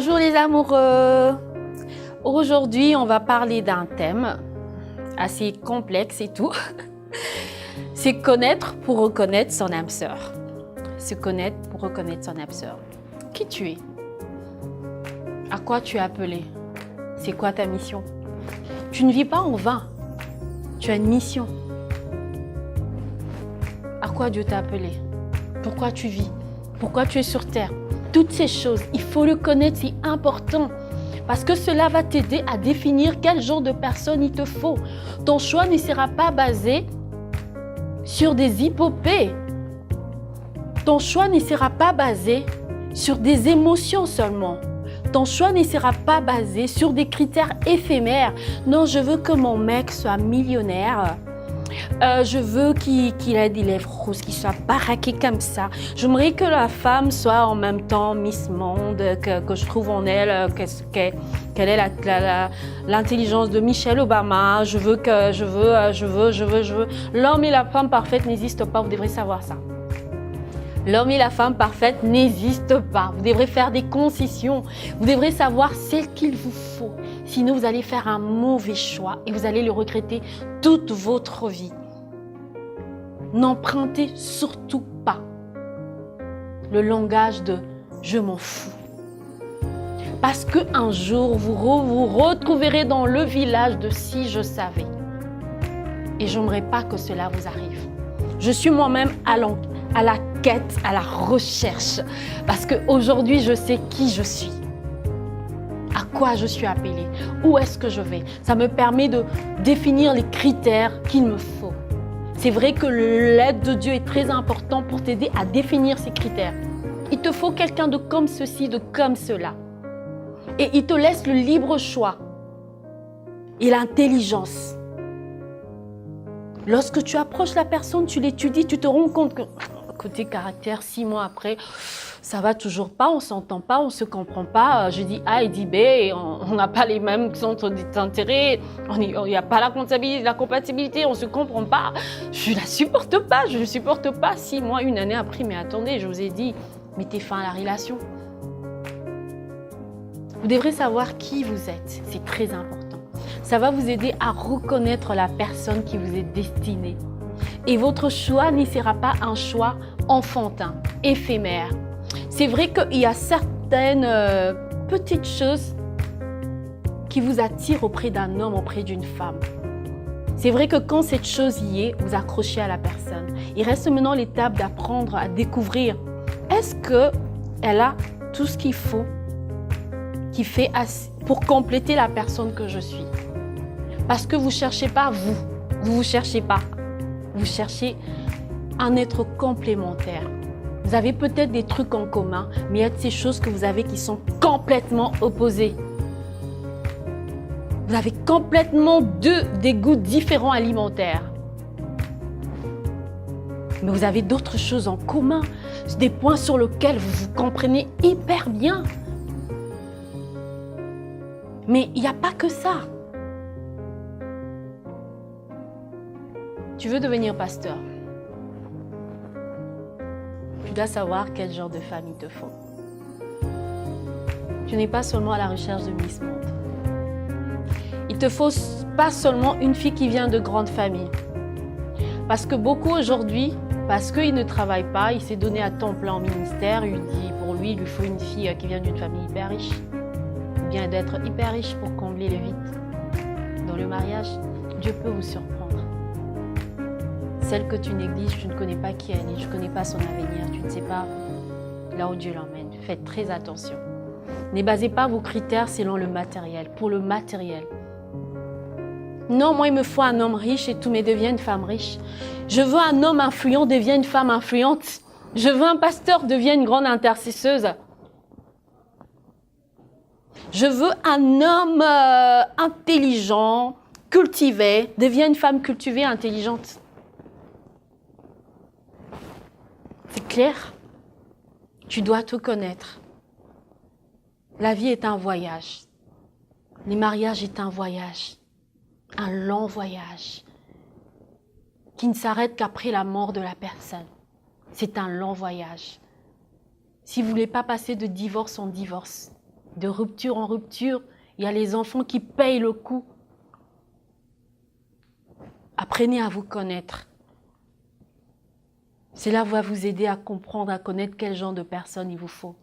Bonjour les amoureux. Aujourd'hui, on va parler d'un thème assez complexe et tout. C'est connaître pour reconnaître son âme sœur. Se connaître pour reconnaître son âme sœur. Qui tu es? À quoi tu es appelé? C'est quoi ta mission? Tu ne vis pas en vain. Tu as une mission. À quoi Dieu t'a appelé? Pourquoi tu vis? Pourquoi tu es sur terre? Toutes ces choses, il faut le connaître, c'est important. Parce que cela va t'aider à définir quel genre de personne il te faut. Ton choix ne sera pas basé sur des hypopées. Ton choix ne sera pas basé sur des émotions seulement. Ton choix ne sera pas basé sur des critères éphémères. Non, je veux que mon mec soit millionnaire. Je veux qu'il ait des lèvres roses, qu'il soit baraqué comme ça. J'aimerais que la femme soit en même temps Miss Monde, que je trouve en elle qu'elle ait l'intelligence de Michelle Obama. Je veux. L'homme et la femme parfaite n'existent pas, vous devrez savoir ça. L'homme et la femme parfaite n'existent pas. Vous devrez faire des concessions. Vous devrez savoir ce qu'il vous faut. Sinon, vous allez faire un mauvais choix et vous allez le regretter toute votre vie. N'empruntez surtout pas le langage de « je m'en fous ». Parce qu'un jour, vous retrouverez dans le village de « si je savais ». Et je n'aimerais pas que cela vous arrive. Je suis moi-même à la quête, à la recherche. Parce qu'aujourd'hui, je sais qui je suis. À quoi je suis appelée? Où est-ce que je vais? Ça me permet de définir les critères qu'il me faut. C'est vrai que l'aide de Dieu est très important pour t'aider à définir ces critères. Il te faut quelqu'un de comme ceci, de comme cela. Et il te laisse le libre choix et l'intelligence. Lorsque tu approches la personne, tu l'étudies, tu te rends compte que côté caractère, 6 mois après, ça va toujours pas, on s'entend pas, on se comprend pas. Je dis A et dit B, et on n'a pas les mêmes centres d'intérêt, il n'y a pas la compatibilité, on se comprend pas. Je la supporte pas, je ne supporte pas. 6 mois, 1 année après, mais attendez, je vous ai dit, mettez fin à la relation. Vous devrez savoir qui vous êtes, c'est très important. Ça va vous aider à reconnaître la personne qui vous est destinée. Et votre choix ne sera pas un choix enfantin, éphémère. C'est vrai qu'il y a certaines petites choses qui vous attirent auprès d'un homme, auprès d'une femme. C'est vrai que quand cette chose y est, vous accrochez à la personne. Il reste maintenant l'étape d'apprendre à découvrir. Est-ce qu'elle a tout ce qu'il faut, qui fait pour compléter la personne que je suis? Parce que vous ne cherchez pas vous ne cherchez pas. Vous cherchez un être complémentaire. Vous avez peut-être des trucs en commun, mais il y a ces choses que vous avez qui sont complètement opposées. Vous avez complètement des goûts différents alimentaires. Mais vous avez d'autres choses en commun, des points sur lesquels vous vous comprenez hyper bien. Mais il n'y a pas que ça. Tu veux devenir pasteur. Tu dois savoir quel genre de femme il te faut. Tu n'es pas seulement à la recherche de Miss Monde. Il te faut pas seulement une fille qui vient de grande famille. Parce que beaucoup aujourd'hui, parce qu'il ne travaille pas, il s'est donné à temps plein au ministère, pour lui, il lui faut une fille qui vient d'une famille hyper riche. Ou bien d'être hyper riche pour combler le vide. Dans le mariage, Dieu peut vous surprendre. Celle que tu négliges, tu ne connais pas qui elle est, tu ne connais pas son avenir, tu ne sais pas là où Dieu l'emmène. Faites très attention. Ne basez pas vos critères selon le matériel, pour le matériel. Non, moi il me faut un homme riche et tout, mais deviens une femme riche. Je veux un homme influent, deviens une femme influente. Je veux un pasteur, deviens une grande intercesseuse. Je veux un homme intelligent, cultivé, deviens une femme cultivée, intelligente. C'est clair? Tu dois te connaître. La vie est un voyage. Le mariage est un voyage. Un long voyage. Qui ne s'arrête qu'après la mort de la personne. C'est un long voyage. Si vous ne voulez pas passer de divorce en divorce, De rupture en rupture, il y a les enfants qui payent le coup. Apprenez à vous connaître. Cela va vous aider à comprendre, à connaître quel genre de personne il vous faut.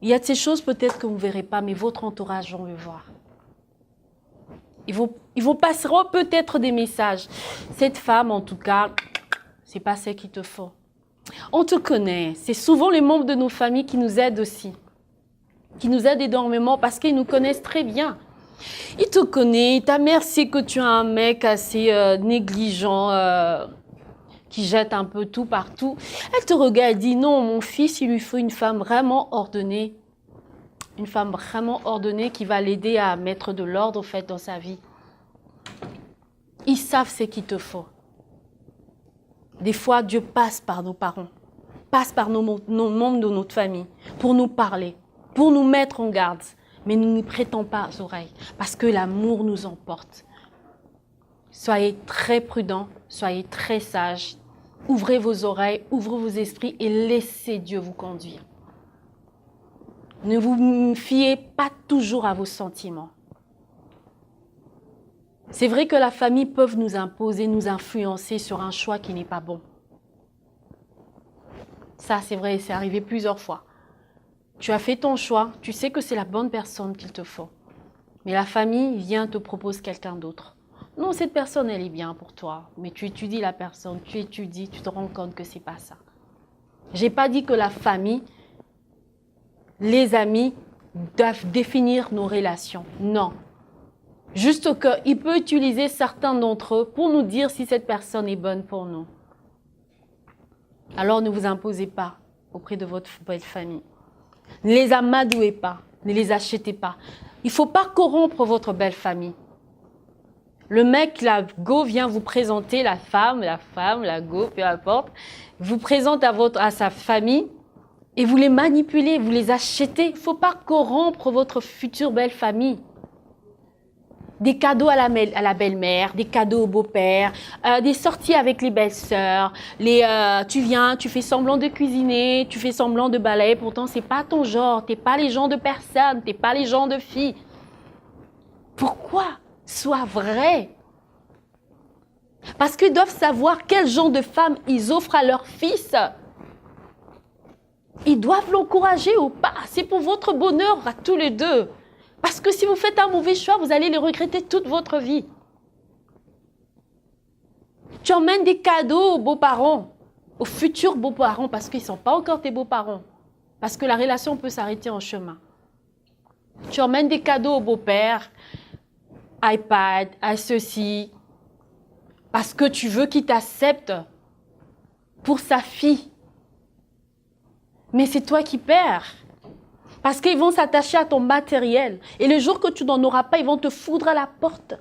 Il y a de ces choses peut-être que vous ne verrez pas, mais votre entourage va le voir. Ils vous passeront peut-être des messages. Cette femme, en tout cas, c'est pas celle qu'il te faut. On te connaît. C'est souvent les membres de nos familles qui nous aident aussi. Qui nous aident énormément parce qu'ils nous connaissent très bien. Ils te connaissent. Ta mère sait que tu as un mec assez négligent, qui jette un peu tout partout. Elle te regarde et dit non, mon fils, il lui faut une femme vraiment ordonnée. Une femme vraiment ordonnée qui va l'aider à mettre de l'ordre, au fait, dans sa vie. Ils savent ce qu'il te faut. Des fois, Dieu passe par nos parents, passe par nos membres de notre famille pour nous parler, pour nous mettre en garde. Mais nous ne prêtons pas aux oreilles parce que l'amour nous emporte. Soyez très prudents, soyez très sages. Ouvrez vos oreilles, ouvrez vos esprits et laissez Dieu vous conduire. Ne vous fiez pas toujours à vos sentiments. C'est vrai que la famille peut nous imposer, nous influencer sur un choix qui n'est pas bon. Ça, c'est vrai, c'est arrivé plusieurs fois. Tu as fait ton choix, tu sais que c'est la bonne personne qu'il te faut. Mais la famille vient te propose quelqu'un d'autre. Non, cette personne, elle est bien pour toi. Mais tu étudies la personne, tu étudies, tu te rends compte que c'est pas ça. J'ai pas dit que la famille, les amis doivent définir nos relations. Non. Juste qu'il peut utiliser certains d'entre eux pour nous dire si cette personne est bonne pour nous. Alors ne vous imposez pas auprès de votre belle famille. Ne les amadouez pas, ne les achetez pas. Il ne faut pas corrompre votre belle famille. Le mec, la go, vient vous présenter la femme, la go, peu importe, vous présente à sa famille et vous les manipulez, vous les achetez. Il ne faut pas corrompre votre future belle famille. Des cadeaux à la belle-mère, des cadeaux au beau-père, des sorties avec les belles-sœurs, tu viens, tu fais semblant de cuisiner, tu fais semblant de balayer, pourtant c'est pas ton genre, t'es pas les genres de personnes, t'es pas les genres de filles. Pourquoi? Sois vrai. Parce qu'ils doivent savoir quel genre de femme ils offrent à leur fils. Ils doivent l'encourager ou pas. C'est pour votre bonheur à tous les deux. Parce que si vous faites un mauvais choix, vous allez le regretter toute votre vie. Tu emmènes des cadeaux aux beaux-parents, aux futurs beaux-parents, parce qu'ils ne sont pas encore tes beaux-parents. Parce que la relation peut s'arrêter en chemin. Tu emmènes des cadeaux au beau-père, iPad, à ceci, parce que tu veux qu'il t'accepte pour sa fille. Mais c'est toi qui perds. Parce qu'ils vont s'attacher à ton matériel. Et le jour que tu n'en auras pas, ils vont te foudre à la porte.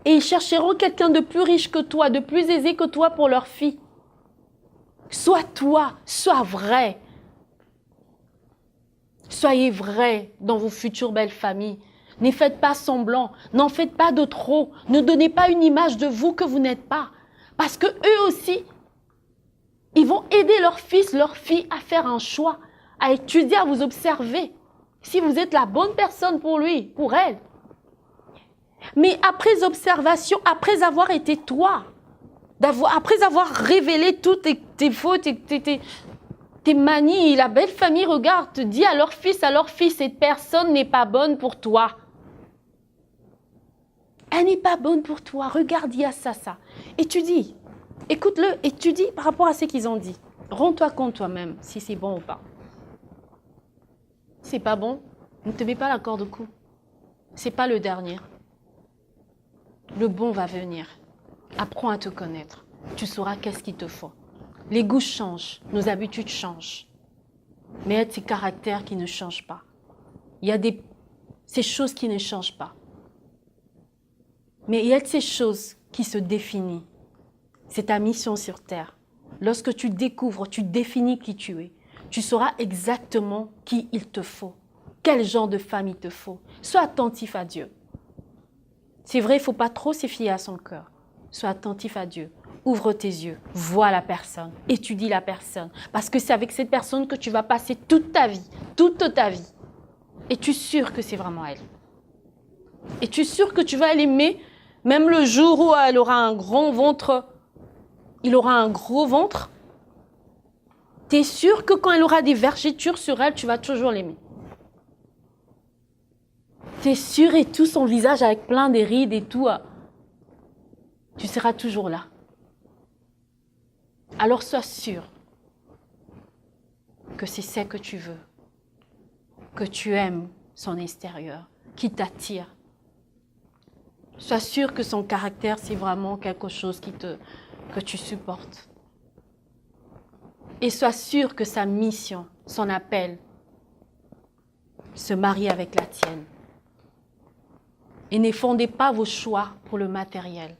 Et ils chercheront quelqu'un de plus riche que toi, de plus aisé que toi pour leur fille. Sois toi, sois vrai. Soyez vrai dans vos futures belles familles. Ne faites pas semblant, n'en faites pas de trop. Ne donnez pas une image de vous que vous n'êtes pas. Parce que eux aussi, ils vont aider leur fils, leur fille à faire un choix, à étudier, à vous observer. Si vous êtes la bonne personne pour lui, pour elle. Mais après observation, après avoir été toi, après avoir révélé toutes tes fautes, tes manies, la belle famille regarde, te dit à leur fils, cette personne n'est pas bonne pour toi. Elle n'est pas bonne pour toi. Regarde, il y a ça. Étudie. Écoute-le, étudie par rapport à ce qu'ils ont dit. Rends-toi compte toi-même si c'est bon ou pas. Si c'est pas bon, ne te mets pas la corde au cou. C'est pas le dernier. Le bon va venir. Apprends à te connaître. Tu sauras qu'est-ce qu'il te faut. Les goûts changent, nos habitudes changent. Mais il y a ces caractères qui ne changent pas. Il y a ces choses qui ne changent pas. Mais il y a ces choses qui se définissent. C'est ta mission sur terre. Lorsque tu découvres, tu définis qui tu es. Tu sauras exactement qui il te faut. Quel genre de femme il te faut. Sois attentif à Dieu. C'est vrai, il ne faut pas trop se fier à son cœur. Sois attentif à Dieu. Ouvre tes yeux. Vois la personne. Étudie la personne. Parce que c'est avec cette personne que tu vas passer toute ta vie. Toute ta vie. Es-tu sûr que c'est vraiment elle? Es-tu sûr que tu vas l'aimer même le jour où elle aura un grand ventre, il aura un gros ventre? Tu es sûr que quand elle aura des vergetures sur elle, tu vas toujours l'aimer? Tu es sûr et tout, son visage avec plein de rides et tout, tu seras toujours là. Alors sois sûr que c'est ce que tu veux, que tu aimes son extérieur, qui t'attire. Sois sûr que son caractère, c'est vraiment quelque chose que tu supportes. Et sois sûr que sa mission, son appel, se marie avec la tienne. Et ne fondez pas vos choix pour le matériel,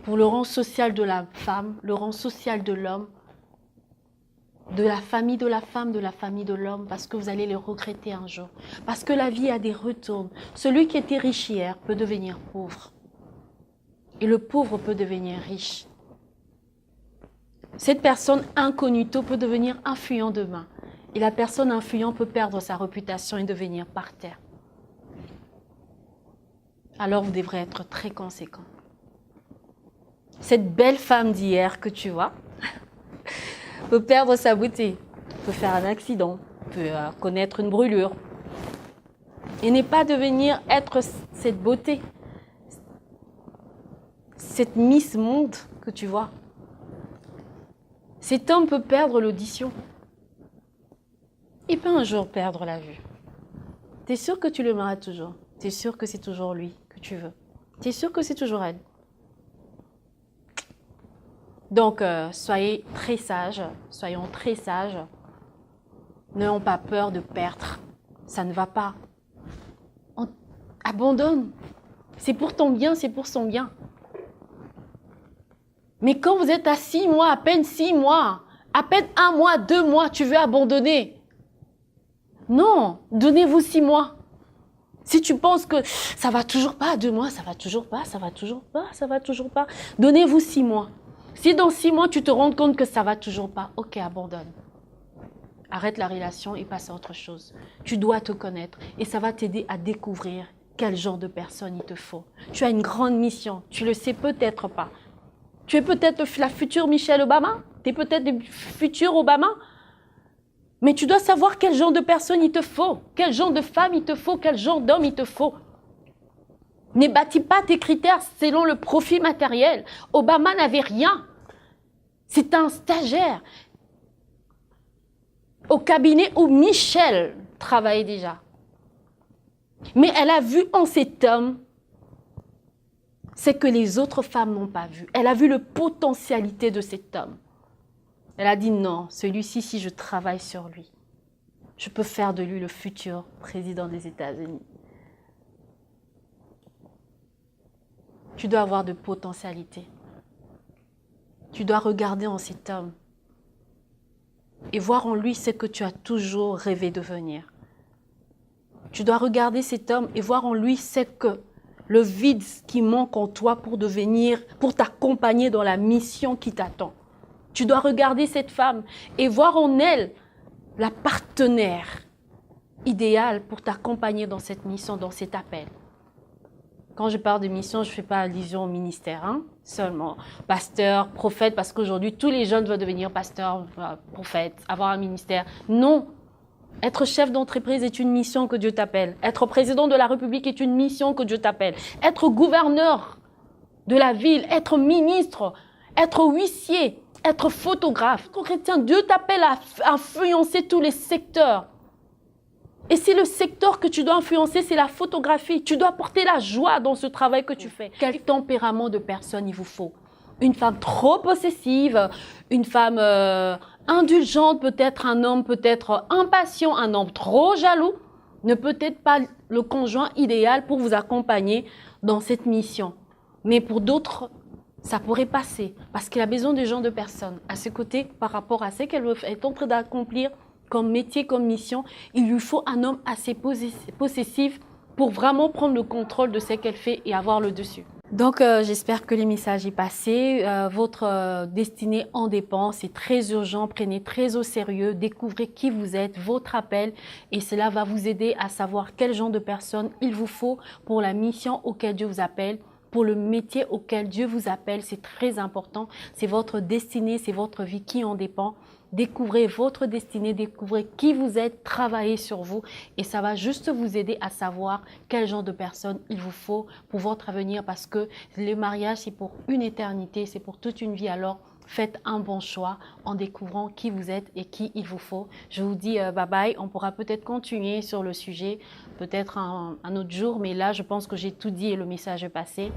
pour le rang social de la femme, le rang social de l'homme, de la famille de la femme, de la famille de l'homme, parce que vous allez les regretter un jour. Parce que la vie a des retours. Celui qui était riche hier peut devenir pauvre. Et le pauvre peut devenir riche. Cette personne incognito peut devenir influent demain. Et la personne influente peut perdre sa réputation et devenir par terre. Alors vous devrez être très conséquent. Cette belle femme d'hier que tu vois peut perdre sa beauté, peut faire un accident, peut connaître une brûlure. Et ne pas devenir être cette beauté, cette Miss Monde que tu vois. Cet homme peut perdre l'audition. Il peut un jour perdre la vue. Tu es sûr que tu l'aimeras toujours. Tu es sûr que c'est toujours lui que tu veux. Tu es sûr que c'est toujours elle. Donc, soyons très sages. N'ayons pas peur de perdre. Ça ne va pas. Abandonne. C'est pour ton bien, c'est pour son bien. Mais quand vous êtes à 6 mois, à peine 6 mois, à peine 1 mois, 2 mois, tu veux abandonner. Non, donnez-vous 6 mois. Si tu penses que ça va toujours pas, 2 mois, ça va toujours pas, ça va toujours pas, ça va toujours pas, donnez-vous 6 mois. Si dans 6 mois, tu te rends compte que ça va toujours pas, ok, abandonne. Arrête la relation et passe à autre chose. Tu dois te connaître et ça va t'aider à découvrir quel genre de personne il te faut. Tu as une grande mission, tu le sais peut-être pas. Tu es peut-être la future Michelle Obama, tu es peut-être le futur Obama, mais tu dois savoir quel genre de personne il te faut, quel genre de femme il te faut, quel genre d'homme il te faut. Ne bâtis pas tes critères selon le profil matériel. Obama n'avait rien. C'est un stagiaire au cabinet où Michelle travaillait déjà. Mais elle a vu en cet homme ce que les autres femmes n'ont pas vu. Elle a vu la potentialité de cet homme. Elle a dit non, celui-ci, si je travaille sur lui, je peux faire de lui le futur président des États-Unis. Tu dois avoir de potentialité. Tu dois regarder en cet homme et voir en lui ce que tu as toujours rêvé de devenir. Tu dois regarder cet homme et voir en lui ce que le vide qui manque en toi pour t'accompagner dans la mission qui t'attend. Tu dois regarder cette femme et voir en elle la partenaire idéale pour t'accompagner dans cette mission, dans cet appel. Quand je parle de mission, je ne fais pas allusion au ministère, seulement pasteur, prophète, parce qu'aujourd'hui, tous les jeunes veulent devenir pasteur, prophète, avoir un ministère. Non, être chef d'entreprise est une mission que Dieu t'appelle. Être président de la République est une mission que Dieu t'appelle. Être gouverneur de la ville, être ministre, être huissier, être photographe. Chrétien, Dieu t'appelle à influencer tous les secteurs. Et si le secteur que tu dois influencer, c'est la photographie, tu dois porter la joie dans ce travail que tu fais. Quel tempérament de personne il vous faut? Une femme trop possessive, une femme indulgente, peut-être un homme peut-être impatient, un homme trop jaloux, ne peut être pas le conjoint idéal pour vous accompagner dans cette mission. Mais pour d'autres, ça pourrait passer parce qu'il a besoin de gens de personnes à ses côtés par rapport à ce qu'elle est en train d'accomplir comme métier, comme mission. Il lui faut un homme assez possessif pour vraiment prendre le contrôle de ce qu'elle fait et avoir le dessus. Donc, j'espère que le message est passé. Votre destinée en dépend. C'est très urgent. Prenez très au sérieux. Découvrez qui vous êtes, votre appel. Et cela va vous aider à savoir quel genre de personne il vous faut pour la mission auquel Dieu vous appelle. Pour le métier auquel Dieu vous appelle, c'est très important. C'est votre destinée, c'est votre vie qui en dépend. Découvrez votre destinée, découvrez qui vous êtes, travaillez sur vous et ça va juste vous aider à savoir quel genre de personne il vous faut pour votre avenir parce que le mariage, c'est pour une éternité, c'est pour toute une vie. Alors, faites un bon choix en découvrant qui vous êtes et qui il vous faut. Je vous dis bye bye. On pourra peut-être continuer sur le sujet, peut-être un autre jour, mais là, je pense que j'ai tout dit et le message est passé.